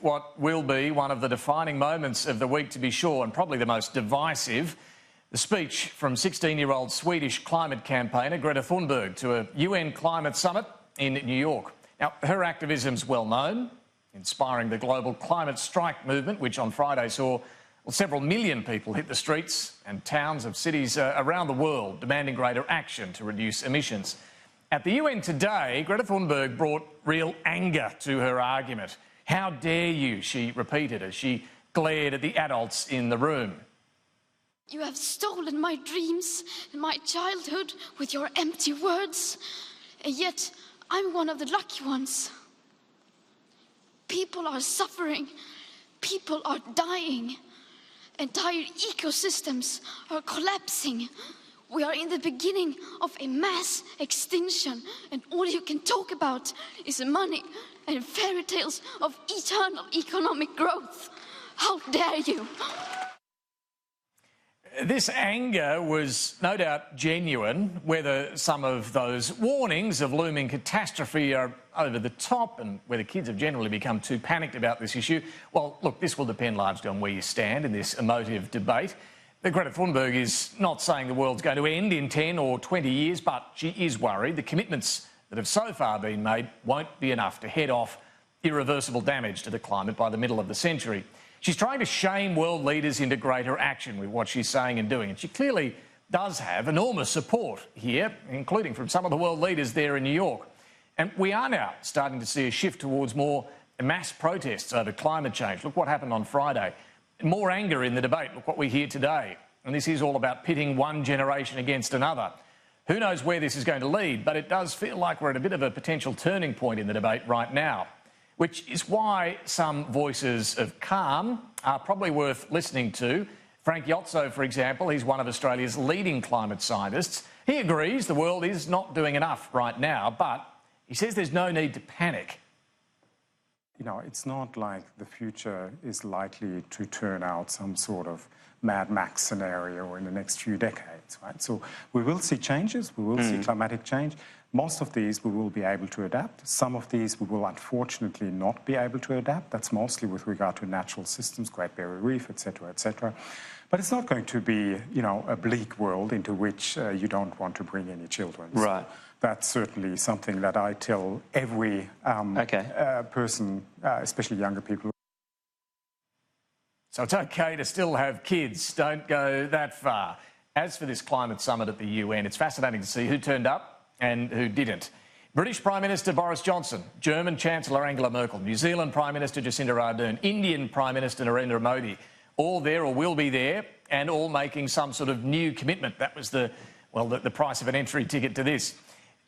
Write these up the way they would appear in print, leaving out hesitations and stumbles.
what will be one of the defining moments of the week, to be sure, and probably the most divisive, the speech from 16-year-old Swedish climate campaigner Greta Thunberg to a UN climate summit in New York. Now, her activism's well known, inspiring the global climate strike movement, which on Friday saw several million people hit the streets and towns of cities around the world demanding greater action to reduce emissions. At the UN today, Greta Thunberg brought real anger to her argument. "How dare you," she repeated as she glared at the adults in the room. "You have stolen my dreams and my childhood with your empty words, and yet I'm one of the lucky ones. People are suffering, people are dying, entire ecosystems are collapsing. We are in the beginning of a mass extinction, and all you can talk about is money and fairy tales of eternal economic growth. How dare you?" This anger was no doubt genuine. Whether some of those warnings of looming catastrophe are over the top and whether kids have generally become too panicked about this issue, well, look, this will depend largely on where you stand in this emotive debate. Greta Thunberg is not saying the world's going to end in 10 or 20 years, but she is worried the commitments that have so far been made won't be enough to head off irreversible damage to the climate by the middle of the century. She's trying to shame world leaders into greater action with what she's saying and doing, and she clearly does have enormous support here, including from some of the world leaders there in New York. And we are now starting to see a shift towards more mass protests over climate change. Look what happened on Friday. More anger in the debate. Look what we hear today. And this is all about pitting one generation against another. Who knows where this is going to lead, but it does feel like we're at a bit of a potential turning point in the debate right now, which is why some voices of calm are probably worth listening to. Frank Yotso, for example, he's one of Australia's leading climate scientists. He agrees the world is not doing enough right now, but he says there's no need to panic. You know, it's not like the future is likely to turn out some sort of Mad Max scenario in the next few decades, right? So we will see changes, we will see climatic change. Most of these we will be able to adapt. Some of these we will unfortunately not be able to adapt. That's mostly with regard to natural systems, Great Barrier Reef, etc., etc. But it's not going to be, you know, a bleak world into which you don't want to bring any children. Right. So that's certainly something that I tell every person, especially younger people. So it's okay to still have kids. Don't go that far. As for this climate summit at the UN, it's fascinating to see who turned up and who didn't. British Prime Minister Boris Johnson, German Chancellor Angela Merkel, New Zealand Prime Minister Jacinda Ardern, Indian Prime Minister Narendra Modi, all there or will be there and all making some sort of new commitment. That was the price of an entry ticket to this.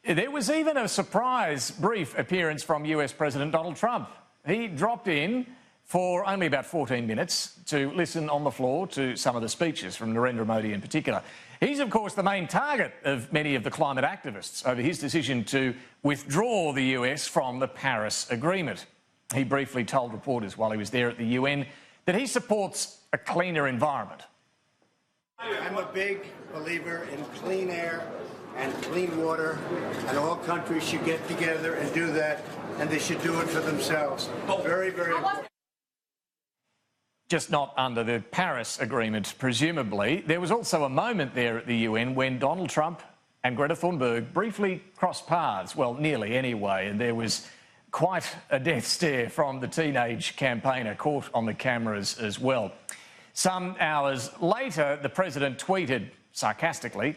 There was even a surprise brief appearance from US President Donald Trump. He dropped in for only about 14 minutes to listen on the floor to some of the speeches from Narendra Modi in particular. He's, of course, the main target of many of the climate activists over his decision to withdraw the US from the Paris Agreement. He briefly told reporters while he was there at the UN that he supports a cleaner environment. I'm a big believer in clean air and clean water, and all countries should get together and do that, and they should do it for themselves. Very, very important. Just not under the Paris Agreement, presumably. There was also a moment there at the UN when Donald Trump and Greta Thunberg briefly crossed paths, well, nearly anyway, and there was quite a death stare from the teenage campaigner caught on the cameras as well. Some hours later, the president tweeted sarcastically,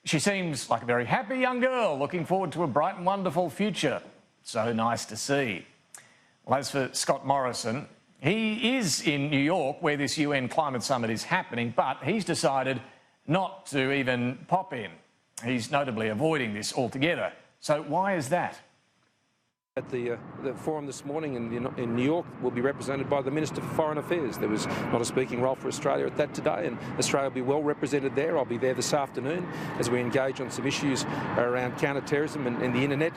"She seems like a very happy young girl, looking forward to a bright and wonderful future. So nice to see." Well, as for Scott Morrison, he is in New York where this UN climate summit is happening, but he's decided not to even pop in. He's notably avoiding this altogether. So why is that? At the forum this morning in New York will be represented by the Minister for Foreign Affairs. There was not a speaking role for Australia at that today, and Australia will be well represented there. I'll be there this afternoon as we engage on some issues around counter-terrorism and the internet.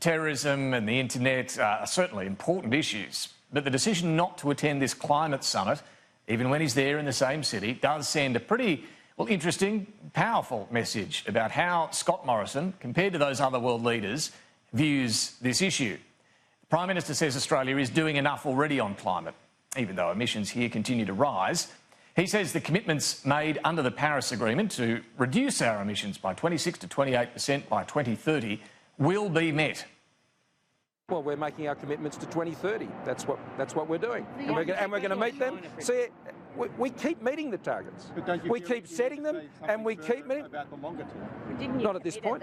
Terrorism and the internet are certainly important issues, but the decision not to attend this climate summit, even when he's there in the same city, does send a pretty, well, interesting, powerful message about how Scott Morrison, compared to those other world leaders, views this issue. Prime Minister says Australia is doing enough already on climate, even though emissions here continue to rise. He says the commitments made under the Paris Agreement to reduce our emissions by 26 to 28% by 2030 will be met. Well, we're making our commitments to 2030. That's what we're doing, and we're going to meet them. See, we keep meeting the targets. We keep setting them, and we keep meeting. About the longer term. Not at this point.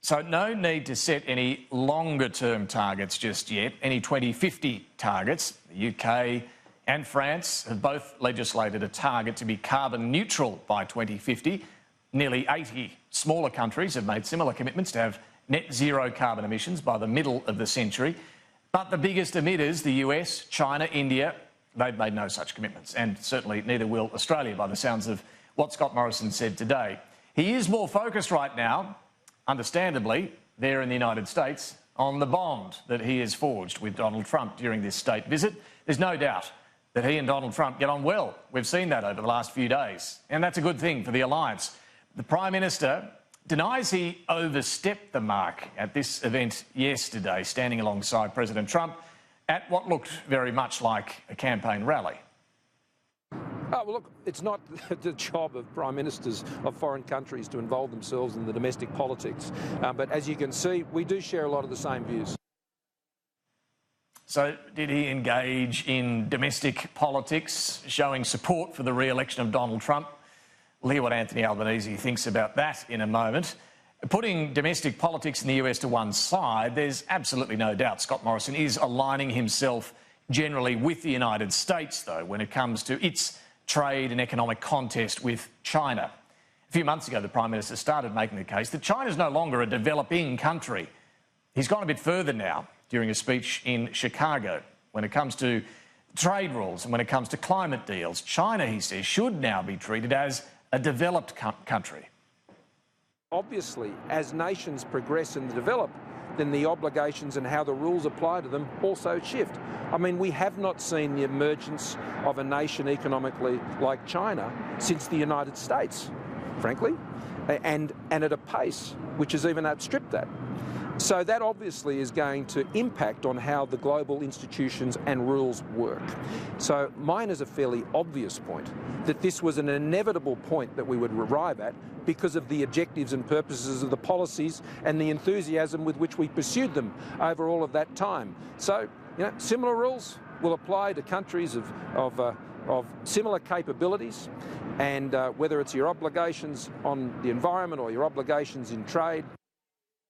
So no need to set any longer-term targets just yet. Any 2050 targets. The UK and France have both legislated a target to be carbon neutral by 2050. Nearly 80 smaller countries have made similar commitments to have net zero carbon emissions by the middle of the century. But the biggest emitters, the US, China, India, they've made no such commitments. And certainly neither will Australia, by the sounds of what Scott Morrison said today. He is more focused right now, understandably, there in the United States, on the bond that he has forged with Donald Trump during this state visit. There's no doubt that he and Donald Trump get on well. We've seen that over the last few days, and that's a good thing for the alliance. The Prime Minister denies he overstepped the mark at this event yesterday, standing alongside President Trump at what looked very much like a campaign rally. Oh, well, look, it's not the job of prime ministers of foreign countries to involve themselves in the domestic politics. But as you can see, we do share a lot of the same views. So did he engage in domestic politics, showing support for the re-election of Donald Trump? We'll hear what Anthony Albanese thinks about that in a moment. Putting domestic politics in the US to one side, there's absolutely no doubt Scott Morrison is aligning himself generally with the United States, though, when it comes to its trade and economic contest with China. A few months ago, the Prime Minister started making the case that China's no longer a developing country. He's gone a bit further now during a speech in Chicago. When it comes to trade rules and when it comes to climate deals, China, he says, should now be treated as a developed country. Obviously, as nations progress and develop, then the obligations and how the rules apply to them also shift. I mean, we have not seen the emergence of a nation economically like China since the United States, frankly, and at a pace which has even outstripped that. So that obviously is going to impact on how the global institutions and rules work. So mine is a fairly obvious point, that this was an inevitable point that we would arrive at because of the objectives and purposes of the policies and the enthusiasm with which we pursued them over all of that time. So, you know, similar rules will apply to countries of similar capabilities, and whether it's your obligations on the environment or your obligations in trade,